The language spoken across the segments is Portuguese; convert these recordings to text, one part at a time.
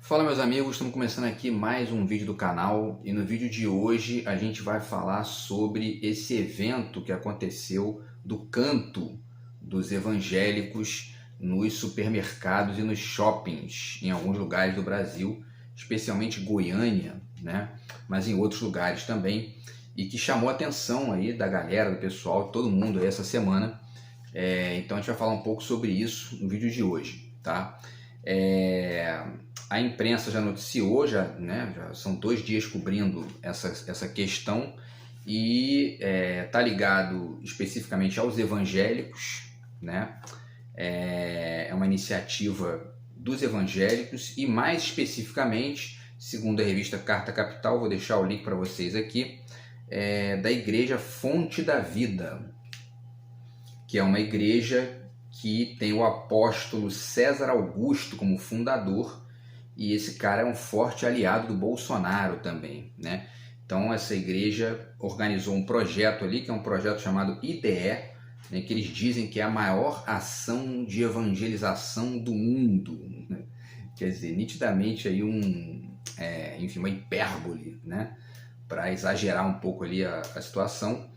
Fala meus amigos, estamos começando aqui mais um vídeo do canal e no vídeo de hoje a gente vai falar sobre esse evento que aconteceu do canto dos evangélicos nos supermercados e nos shoppings em alguns lugares do Brasil, especialmente Goiânia, né? Mas em outros lugares também, e que chamou a atenção aí da galera, do pessoal, todo mundo aí essa semana. Então a gente vai falar um pouco sobre isso no vídeo de hoje, tá? A imprensa já noticiou, já são 2 dias cobrindo essa questão e está ligado especificamente aos evangélicos, né? É uma iniciativa dos evangélicos e mais especificamente, segundo a revista Carta Capital, vou deixar o link para vocês aqui, da Igreja Fonte da Vida, que é uma igreja que tem o apóstolo César Augusto como fundador, e esse cara é um forte aliado do Bolsonaro também, né? Então essa igreja organizou um projeto ali, que é um projeto chamado IDE, né, que eles dizem que é a maior ação de evangelização do mundo, né? Quer dizer, nitidamente aí uma hipérbole, né? Para exagerar um pouco ali a situação.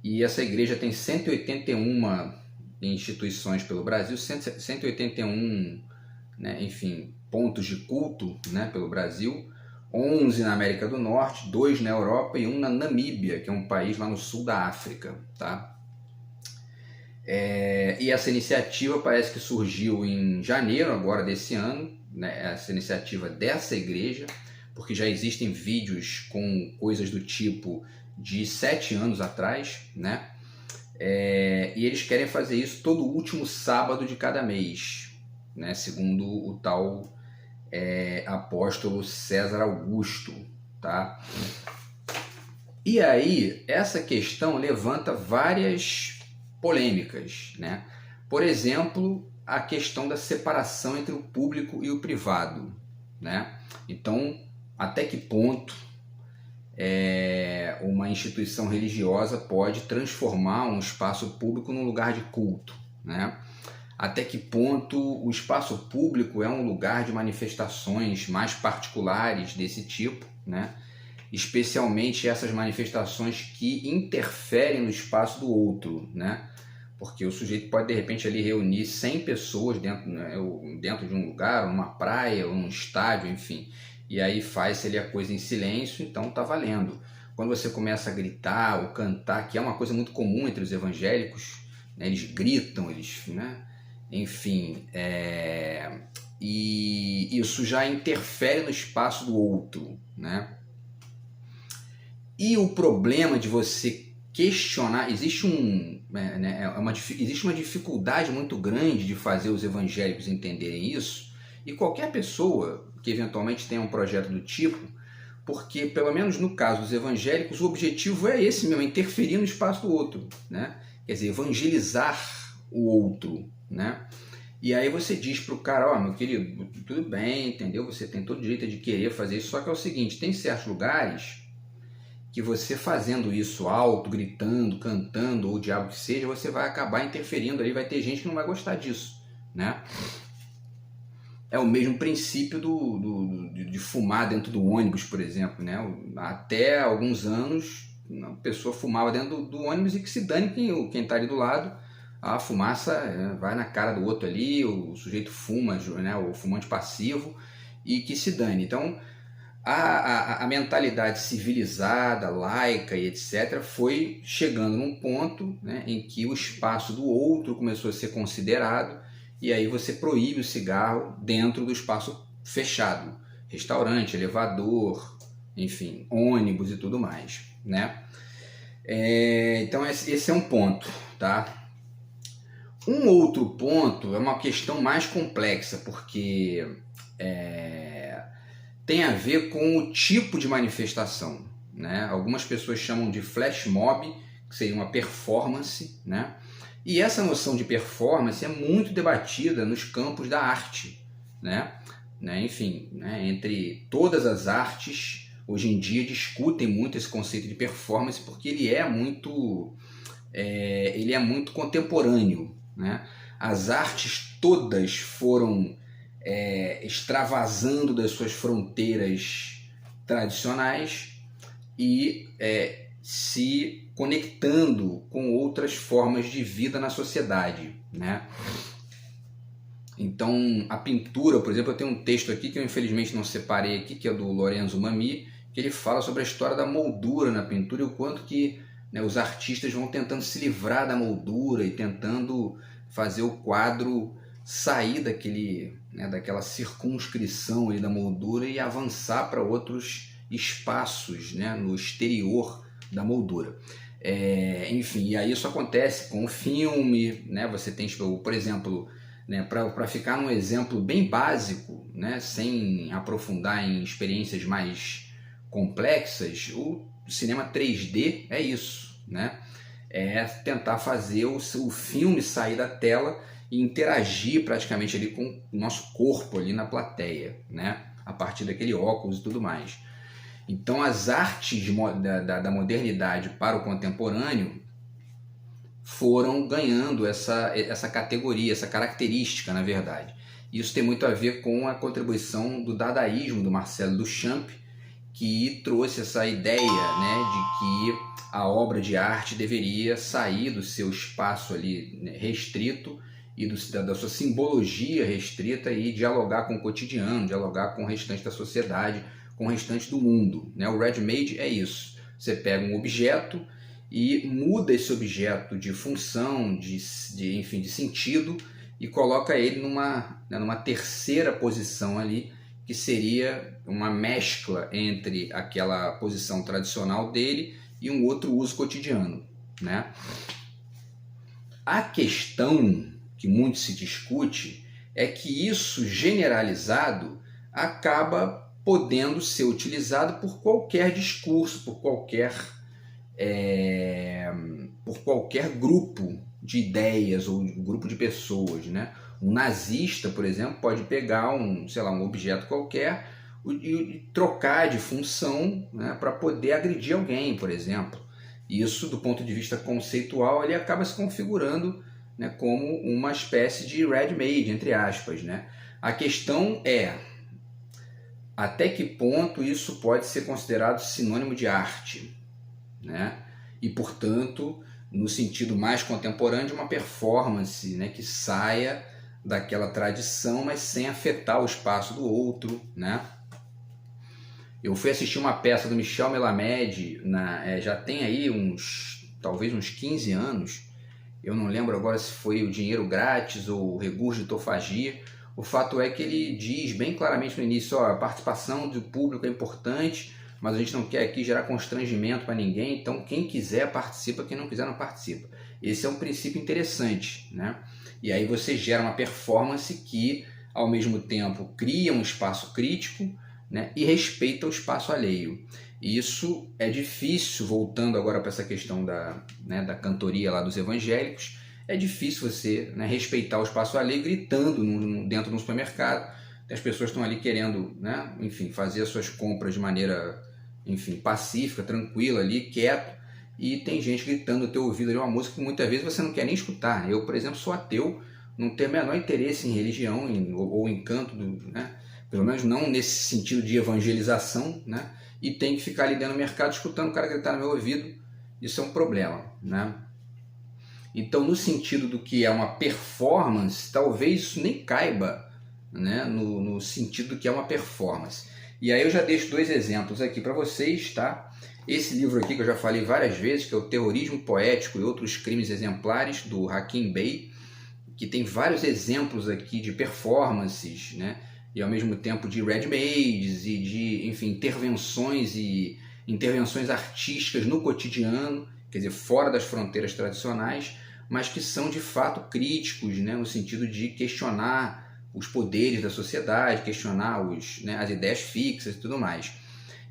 E essa igreja tem 181 instituições pelo Brasil, 181, né, pontos de culto, né, pelo Brasil, 11 na América do Norte, 2 na Europa e 1 na Namíbia, que é um país lá no sul da África, tá? E essa iniciativa parece que surgiu em janeiro agora desse ano, né, essa iniciativa dessa igreja, porque já existem vídeos com coisas do tipo de 7 anos atrás, né? E eles querem fazer isso todo último sábado de cada mês, né? Segundo o tal apóstolo César Augusto, tá? E aí, essa questão levanta várias polêmicas, né? Por exemplo, a questão da separação entre o público e o privado, né? Então, até que ponto uma instituição religiosa pode transformar um espaço público num lugar de culto, né? Até que ponto o espaço público é um lugar de manifestações mais particulares desse tipo, né? Especialmente essas manifestações que interferem no espaço do outro, né? Porque o sujeito pode de repente ali reunir 100 pessoas dentro de um lugar, numa praia, ou num estádio, enfim. E aí faz ali a coisa em silêncio, então tá valendo. Quando você começa a gritar ou cantar, que é uma coisa muito comum entre os evangélicos, né? Eles gritam, né? Enfim, e isso já interfere no espaço do outro, né? E o problema de você questionar, existe uma dificuldade muito grande de fazer os evangélicos entenderem isso, e qualquer pessoa que eventualmente tenha um projeto do tipo, porque pelo menos no caso dos evangélicos o objetivo é esse mesmo, interferir no espaço do outro, né? Quer dizer, evangelizar o outro, né? E aí você diz para o cara, meu querido, tudo bem, entendeu? Você tem todo o direito de querer fazer isso, só que é o seguinte, tem certos lugares que você fazendo isso alto, gritando, cantando, ou o diabo que seja, você vai acabar interferindo ali, vai ter gente que não vai gostar disso, né? É o mesmo princípio de fumar dentro do ônibus, por exemplo, né? Até alguns anos, a pessoa fumava dentro do ônibus e que se dane quem está ali do lado, a fumaça vai na cara do outro ali, o sujeito fuma, né? O fumante passivo, e que se dane. Então, a mentalidade civilizada, laica e etc. foi chegando num ponto, né, em que o espaço do outro começou a ser considerado, e aí você proíbe o cigarro dentro do espaço fechado, restaurante, elevador, enfim, ônibus e tudo mais, né? Então esse é um ponto, tá? Um outro ponto é uma questão mais complexa, porque tem a ver com o tipo de manifestação, né? Algumas pessoas chamam de flash mob, que seria uma performance, né? E essa noção de performance é muito debatida nos campos da arte, né? Enfim, né? Entre todas as artes, hoje em dia discutem muito esse conceito de performance, porque ele é muito contemporâneo, né? As artes todas foram extravasando das suas fronteiras tradicionais e se conectando com outras formas de vida na sociedade, né? Então, a pintura, por exemplo, eu tenho um texto aqui que eu infelizmente não separei aqui, que é do Lorenzo Mami, que ele fala sobre a história da moldura na pintura e o quanto que, né, os artistas vão tentando se livrar da moldura e tentando fazer o quadro sair daquela circunscrição ali da moldura e avançar para outros espaços, né, no exterior da moldura. Enfim, e aí isso acontece com o filme, né? Você tem, por exemplo, né, para ficar num exemplo bem básico, né, sem aprofundar em experiências mais complexas, o cinema 3D é isso, né? É tentar fazer o filme sair da tela e interagir praticamente ali com o nosso corpo ali na plateia, né? A partir daquele óculos e tudo mais. Então as artes da modernidade para o contemporâneo foram ganhando essa categoria, essa característica, na verdade. Isso tem muito a ver com a contribuição do dadaísmo do Marcel Duchamp, que trouxe essa ideia, né, de que a obra de arte deveria sair do seu espaço ali, né, restrito e da sua simbologia restrita e dialogar com o cotidiano, dialogar com o restante da sociedade, com o restante do mundo, né? O ready-made é isso. Você pega um objeto e muda esse objeto de função, de sentido, e coloca ele numa terceira posição ali, que seria uma mescla entre aquela posição tradicional dele e um outro uso cotidiano, né? A questão que muito se discute é que isso generalizado acaba podendo ser utilizado por qualquer discurso, por qualquer grupo de ideias ou grupo de pessoas, né? Um nazista, por exemplo, pode pegar um objeto qualquer e trocar de função, né, para poder agredir alguém, por exemplo. Isso, do ponto de vista conceitual, ele acaba se configurando, né, como uma espécie de ready-made, entre aspas, né? A questão é até que ponto isso pode ser considerado sinônimo de arte, né? E, portanto, no sentido mais contemporâneo, de uma performance, né, que saia daquela tradição, mas sem afetar o espaço do outro, né? Eu fui assistir uma peça do Michel Melamed, já tem aí talvez uns 15 anos, eu não lembro agora se foi o Dinheiro Grátis ou o Regurgitofagia. O fato é que ele diz bem claramente no início, a participação do público é importante, mas a gente não quer aqui gerar constrangimento para ninguém, então quem quiser participa, quem não quiser não participa. Esse é um princípio interessante, né? E aí você gera uma performance que, ao mesmo tempo, cria um espaço crítico, né, e respeita o espaço alheio. E isso é difícil, voltando agora para essa questão da cantoria lá dos evangélicos, é difícil você, né, respeitar o espaço alheio gritando dentro de um supermercado. As pessoas estão ali querendo, né, enfim, fazer as suas compras de maneira, enfim, pacífica, tranquila ali, quieto, e tem gente gritando no teu ouvido ali uma música que muitas vezes você não quer nem escutar. Eu, por exemplo, sou ateu, não tenho o menor interesse em religião ou em canto, né, pelo menos não nesse sentido de evangelização, né, e tem que ficar ali dentro do mercado escutando o cara gritar no meu ouvido. Isso é um problema, né? Então, no sentido do que é uma performance, talvez isso nem caiba, né, no sentido do que é uma performance. E aí eu já deixo 2 exemplos aqui para vocês, tá? Esse livro aqui que eu já falei várias vezes, que é o Terrorismo Poético e Outros Crimes Exemplares, do Hakim Bey, que tem vários exemplos aqui de performances, né, e ao mesmo tempo de ready-mades e de, enfim, intervenções artísticas no cotidiano, quer dizer, fora das fronteiras tradicionais, mas que são de fato críticos, né, no sentido de questionar os poderes da sociedade, questionar as ideias fixas e tudo mais.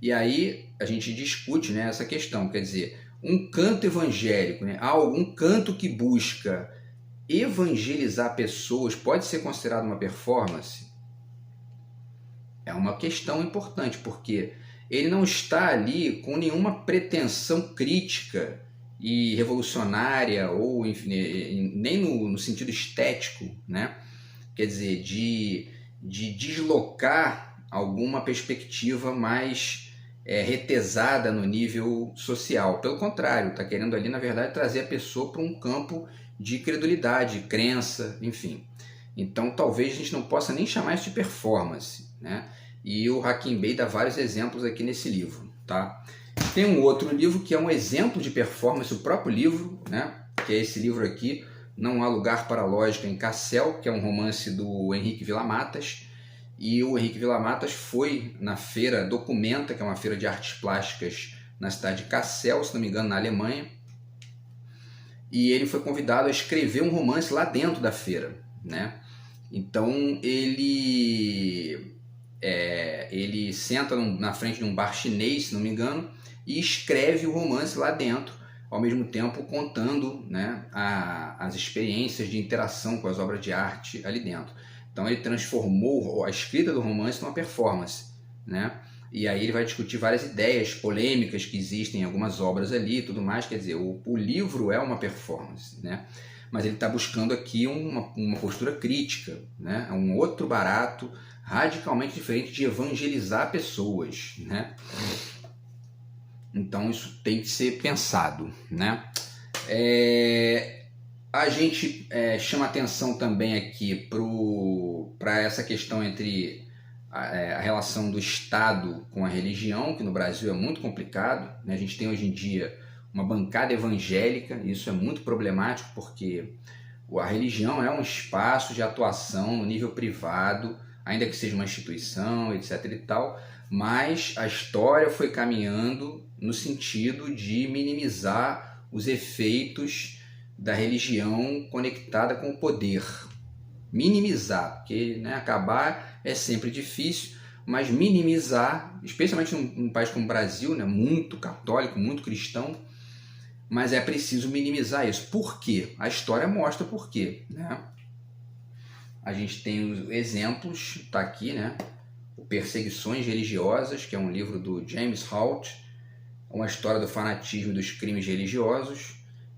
E aí a gente discute, né, essa questão, quer dizer, um canto evangélico, né, algum canto que busca evangelizar pessoas pode ser considerado uma performance? É uma questão importante, porque ele não está ali com nenhuma pretensão crítica e revolucionária, ou enfim, nem no sentido estético, né? Quer dizer, de de deslocar alguma perspectiva mais retesada no nível social. Pelo contrário, está querendo ali, na verdade, trazer a pessoa para um campo de credulidade, crença, enfim. Então, talvez a gente não possa nem chamar isso de performance, né? E o Hakim Bey dá vários exemplos aqui nesse livro, tá? Tem um outro livro que é um exemplo de performance, o próprio livro, né? Que é esse livro aqui, Não Há Lugar para a Lógica em Cassel, que é um romance do Henrique Villa-Matas. E o Henrique Villa-Matas foi na feira Documenta, que é uma feira de artes plásticas na cidade de Cassel, se não me engano, na Alemanha. E ele foi convidado a escrever um romance lá dentro da feira, né? Então ele senta na frente de um bar chinês, se não me engano, e escreve o romance lá dentro, ao mesmo tempo contando, né, as experiências de interação com as obras de arte ali dentro. Então ele transformou a escrita do romance numa performance, né? E aí ele vai discutir várias ideias polêmicas que existem em algumas obras ali e tudo mais. Quer dizer, o livro é uma performance, né? Mas ele está buscando aqui uma postura crítica, né? É um outro barato radicalmente diferente de evangelizar pessoas, né? Então isso tem que ser pensado, né? A gente chama atenção também aqui para essa questão entre a relação do Estado com a religião, que no Brasil é muito complicado, né? A gente tem hoje em dia uma bancada evangélica, e isso é muito problemático porque a religião é um espaço de atuação no nível privado, ainda que seja uma instituição, etc. e tal, mas a história foi caminhando no sentido de minimizar os efeitos da religião conectada com o poder. Minimizar, porque, né, acabar é sempre difícil, mas minimizar, especialmente num país como o Brasil, né, muito católico, muito cristão, mas é preciso minimizar isso. Por quê? A história mostra por quê, né? A gente tem os exemplos, está aqui, né? O Perseguições Religiosas, que é um livro do James Holt, uma história do fanatismo e dos crimes religiosos,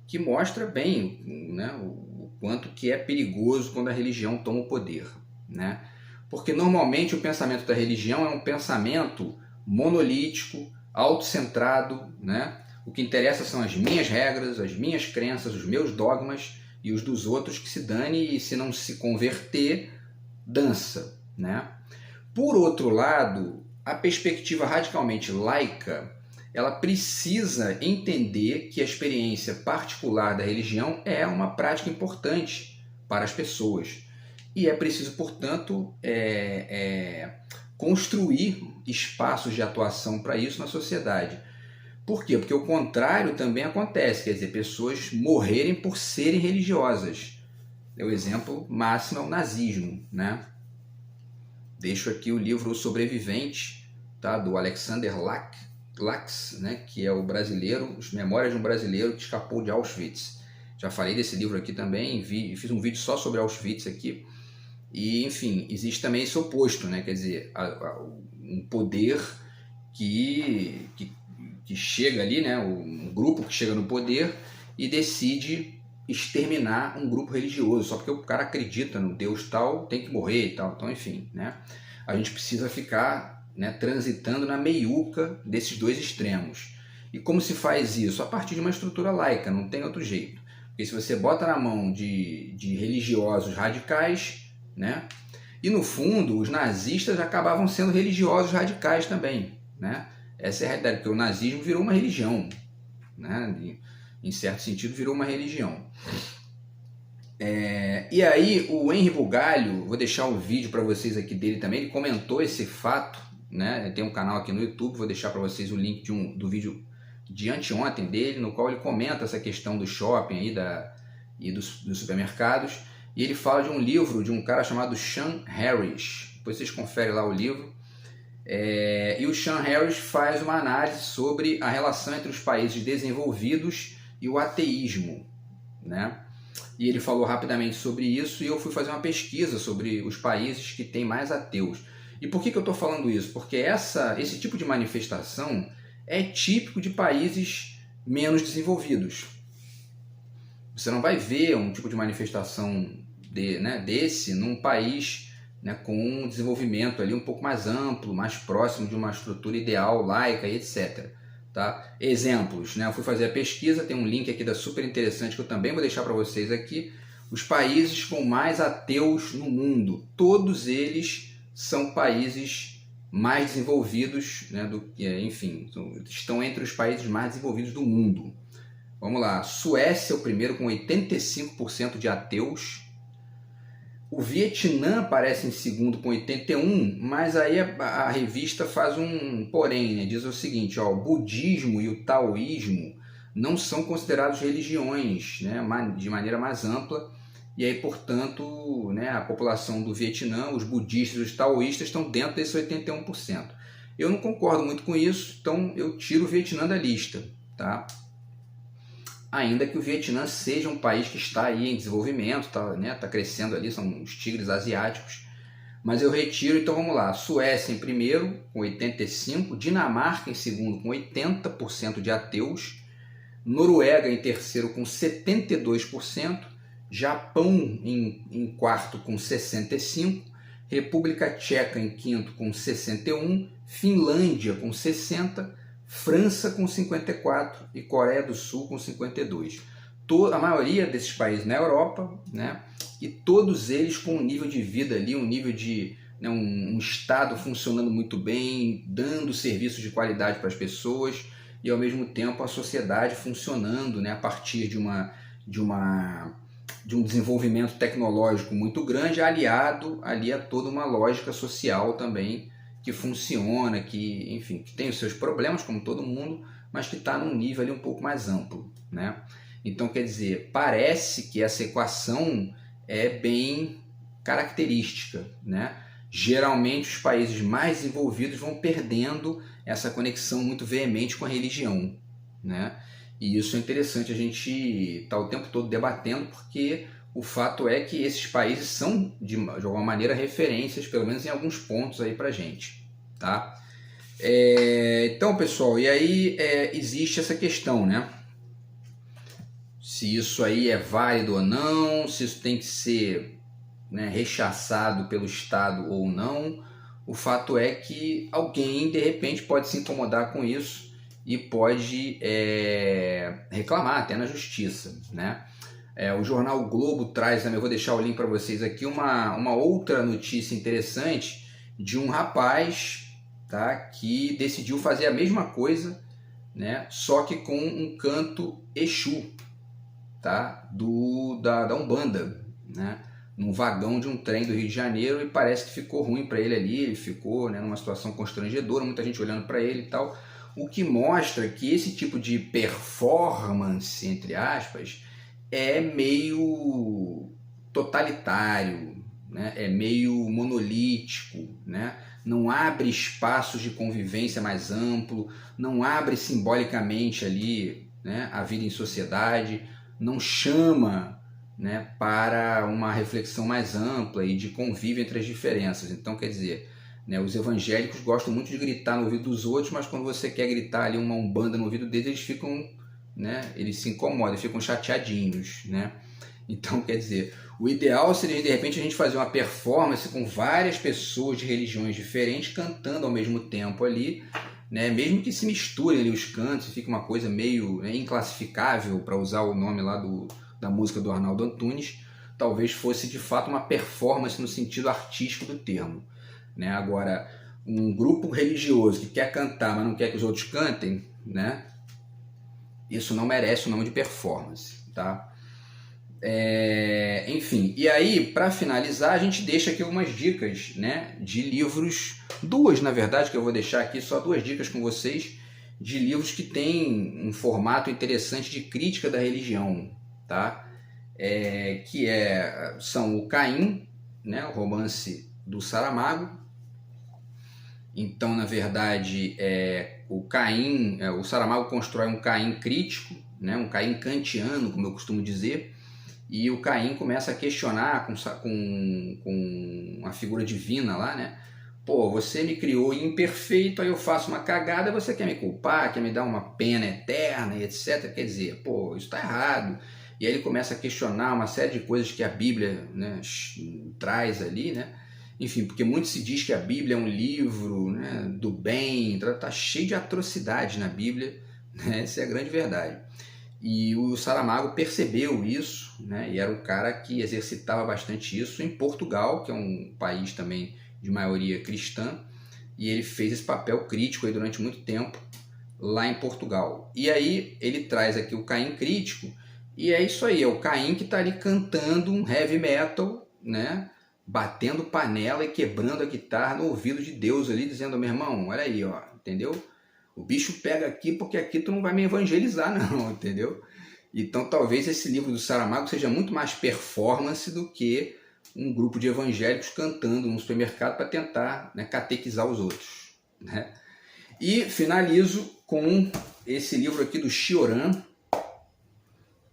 que mostra bem, né, o quanto que é perigoso quando a religião toma o poder, né? Porque normalmente o pensamento da religião é um pensamento monolítico, autocentrado, né? O que interessa são as minhas regras, as minhas crenças, os meus dogmas, e os dos outros que se dane, e se não se converter, dança, né? Por outro lado, a perspectiva radicalmente laica, ela precisa entender que a experiência particular da religião é uma prática importante para as pessoas. E é preciso, portanto, construir espaços de atuação para isso na sociedade. Por quê? Porque o contrário também acontece, quer dizer, pessoas morrerem por serem religiosas. O exemplo máximo é o nazismo, né? Deixo aqui o livro O Sobrevivente, tá? Do Alexander Lax, né? Que é o brasileiro, as Memórias de um Brasileiro que escapou de Auschwitz. Já falei desse livro aqui também, fiz um vídeo só sobre Auschwitz aqui. E, enfim, existe também esse oposto, né? Quer dizer, um poder que chega ali, né, um grupo que chega no poder e decide exterminar um grupo religioso, só porque o cara acredita no Deus tal, tem que morrer e tal. Então, enfim, né, a gente precisa ficar, né, transitando na meiuca desses dois extremos. E como se faz isso? A partir de uma estrutura laica, não tem outro jeito. Porque se você bota na mão de religiosos radicais, né, e no fundo os nazistas acabavam sendo religiosos radicais também, né? Essa é a realidade, porque o nazismo virou uma religião, né? Em certo sentido virou uma religião. E aí o Henry Bugalho, vou deixar um vídeo para vocês aqui dele também, ele comentou esse fato, né? Tem um canal aqui no YouTube, vou deixar para vocês o link do vídeo de anteontem dele, no qual ele comenta essa questão do shopping aí e dos supermercados, e ele fala de um livro de um cara chamado Sean Harris. Depois vocês conferem lá o livro. E o Sean Harris faz uma análise sobre a relação entre os países desenvolvidos e o ateísmo, né? E ele falou rapidamente sobre isso e eu fui fazer uma pesquisa sobre os países que têm mais ateus. E por que eu estou falando isso? Porque esse tipo de manifestação é típico de países menos desenvolvidos. Você não vai ver um tipo de manifestação desse num país né, com um desenvolvimento ali um pouco mais amplo, mais próximo de uma estrutura ideal, laica e etc. Tá? Exemplos, né? Eu fui fazer a pesquisa, tem um link aqui da super interessante que eu também vou deixar para vocês aqui. Os países com mais ateus no mundo, todos eles são países mais desenvolvidos, né, enfim, estão entre os países mais desenvolvidos do mundo. Vamos lá, Suécia é o primeiro com 85% de ateus. O Vietnã aparece em segundo com 81%, mas aí a revista faz um porém, né? Diz o seguinte, ó, o budismo e o taoísmo não são considerados religiões, né, de maneira mais ampla, e aí, portanto, né, a população do Vietnã, os budistas e os taoístas estão dentro desse 81%. Eu não concordo muito com isso, então eu tiro o Vietnã da lista, tá? Ainda que o Vietnã seja um país que está aí em desenvolvimento, tá crescendo ali, são os tigres asiáticos, mas eu retiro, então vamos lá, Suécia em primeiro, com 85%, Dinamarca em segundo, com 80% de ateus, Noruega em terceiro, com 72%, Japão em quarto, com 65%, República Tcheca em quinto, com 61%, Finlândia com 60%, França com 54% e Coreia do Sul com 52%. A maioria desses países na Europa, né, e todos eles com um nível de vida ali, um nível de, né, um Estado funcionando muito bem, dando serviços de qualidade para as pessoas e ao mesmo tempo a sociedade funcionando, né, a partir de um desenvolvimento tecnológico muito grande, aliado ali a toda uma lógica social também que funciona, que, enfim, que tem os seus problemas, como todo mundo, mas que está num nível ali um pouco mais amplo, né? Então, quer dizer, parece que essa equação é bem característica, né? Geralmente, os países mais desenvolvidos vão perdendo essa conexão muito veemente com a religião, né? E isso é interessante a gente estar o tempo todo debatendo, porque o fato é que esses países são, de alguma maneira, referências, pelo menos em alguns pontos aí pra gente, tá? Então, pessoal, e aí existe essa questão, né? Se isso aí é válido ou não, se isso tem que ser, né, rechaçado pelo Estado ou não. O fato é que alguém, de repente, pode se incomodar com isso e pode reclamar até na justiça, né? O jornal o Globo traz também, eu vou deixar o link para vocês aqui, uma outra notícia interessante de um rapaz, tá, que decidiu fazer a mesma coisa, né, só que com um canto Exu, tá, da Umbanda, né, num vagão de um trem do Rio de Janeiro, e parece que ficou ruim para ele ali, ele ficou, né, numa situação constrangedora, muita gente olhando para ele e tal, o que mostra que esse tipo de performance, entre aspas, é meio totalitário, né? É meio monolítico, né? Não abre espaços de convivência mais amplo, não abre simbolicamente ali, né, a vida em sociedade, não chama, né, para uma reflexão mais ampla e de convívio entre as diferenças. Então, quer dizer, né, os evangélicos gostam muito de gritar no ouvido dos outros, mas quando você quer gritar ali uma umbanda no ouvido deles, eles ficam, né, eles se incomodam, ficam chateadinhos, né? Então, quer dizer, o ideal seria, de repente, a gente fazer uma performance com várias pessoas de religiões diferentes cantando ao mesmo tempo ali, né? Mesmo que se misturem ali os cantos e fique uma coisa meio, né, inclassificável, para usar o nome lá da música do Arnaldo Antunes, talvez fosse de fato uma performance no sentido artístico do termo, né? Agora, um grupo religioso que quer cantar, mas não quer que os outros cantem, né, isso não merece o nome de performance, tá? Enfim, e aí, para finalizar, a gente deixa aqui algumas dicas, né, de livros, duas na verdade, que eu vou deixar aqui, só duas dicas com vocês, de livros que têm um formato interessante de crítica da religião, tá? São o Caim, né, o romance do Saramago. Então, na verdade, o Saramago constrói um Caim crítico, né, um Caim kantiano, como eu costumo dizer, e o Caim começa a questionar com a figura divina lá, né? Pô, você me criou imperfeito, aí eu faço uma cagada, você quer me culpar, quer me dar uma pena eterna e etc. Quer dizer, pô, isso está errado. E aí ele começa a questionar uma série de coisas que a Bíblia, né, traz ali, né? Enfim, porque muito se diz que a Bíblia é um livro, né, do bem, tá cheio de atrocidades na Bíblia, né? Essa é a grande verdade. E o Saramago percebeu isso, né, e era um cara que exercitava bastante isso em Portugal, que é um país também de maioria cristã, e ele fez esse papel crítico aí durante muito tempo lá em Portugal. E aí ele traz aqui o Caim crítico, e é isso aí, é o Caim que está ali cantando um heavy metal, né, batendo panela e quebrando a guitarra no ouvido de Deus ali, dizendo, meu irmão, olha aí, ó, entendeu? O bicho pega aqui porque aqui tu não vai me evangelizar não, entendeu? Então talvez esse livro do Saramago seja muito mais performance do que um grupo de evangélicos cantando num supermercado para tentar, né, catequizar os outros, né? E finalizo com esse livro aqui do Cioran,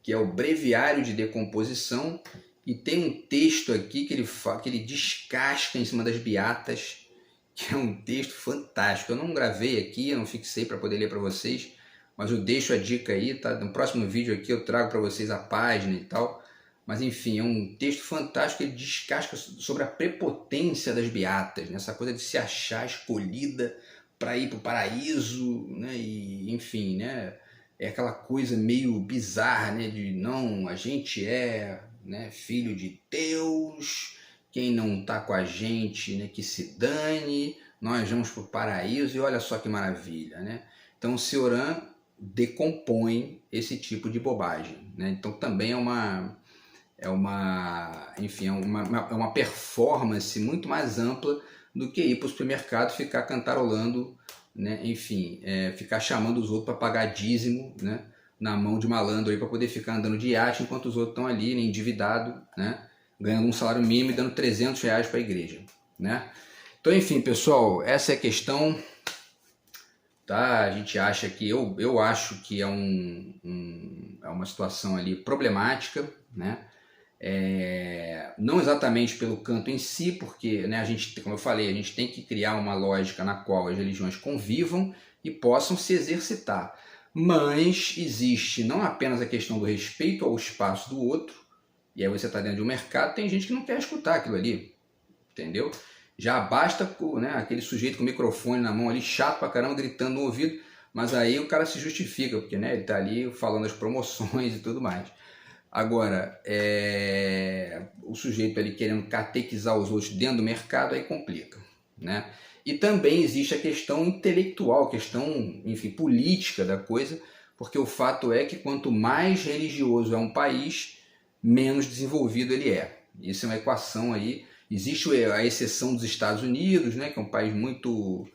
que é o Breviário de Decomposição, e tem um texto aqui que ele descasca em cima das beatas, que é um texto fantástico. Eu não gravei aqui, eu não fixei para poder ler para vocês, mas eu deixo a dica aí, tá? No próximo vídeo aqui eu trago para vocês a página e tal. Mas enfim, é um texto fantástico, ele descasca sobre a prepotência das beatas, né? Essa coisa de se achar escolhida para ir para o paraíso, né? E enfim, né? É aquela coisa meio bizarra, né? De não, a gente é, né, filho de Deus, quem não está com a gente, né, que se dane, nós vamos para o paraíso, e olha só que maravilha, né? Então o Cioran decompõe esse tipo de bobagem, né? Então também é uma performance muito mais ampla do que ir para o supermercado e ficar cantarolando, né? Enfim, ficar chamando os outros para pagar dízimo, né, na mão de malandro para poder ficar andando de iate enquanto os outros estão ali, né, endividado, né, ganhando um salário mínimo e dando R$300 para a igreja, né? Então, enfim, pessoal, essa é a questão, tá? A gente acha que, eu acho que é uma situação ali problemática, né? Não exatamente pelo canto em si, porque, né, a gente, como eu falei, a gente tem que criar uma lógica na qual as religiões convivam e possam se exercitar. Mas existe não apenas a questão do respeito ao espaço do outro, e aí você está dentro de um mercado, tem gente que não quer escutar aquilo ali, entendeu? Já basta, né, aquele sujeito com o microfone na mão ali, chato pra caramba, gritando no ouvido, mas aí o cara se justifica, porque, né, ele está ali falando as promoções e tudo mais. Agora, o sujeito ali querendo catequizar os outros dentro do mercado, aí complica, né? E também existe a questão intelectual, a questão, enfim, política da coisa, porque o fato é que quanto mais religioso é um país, menos desenvolvido ele é. Isso é uma equação aí. Existe a exceção dos Estados Unidos, né, que é um país muito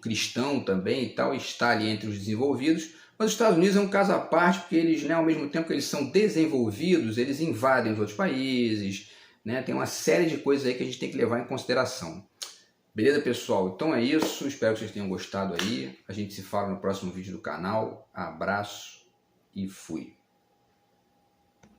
cristão também e tal, está ali entre os desenvolvidos. Mas os Estados Unidos é um caso à parte, porque eles, né, ao mesmo tempo que eles são desenvolvidos, eles invadem os outros países, né? Tem uma série de coisas aí que a gente tem que levar em consideração. Beleza, pessoal? Então é isso. Espero que vocês tenham gostado aí. A gente se fala no próximo vídeo do canal. Abraço e fui.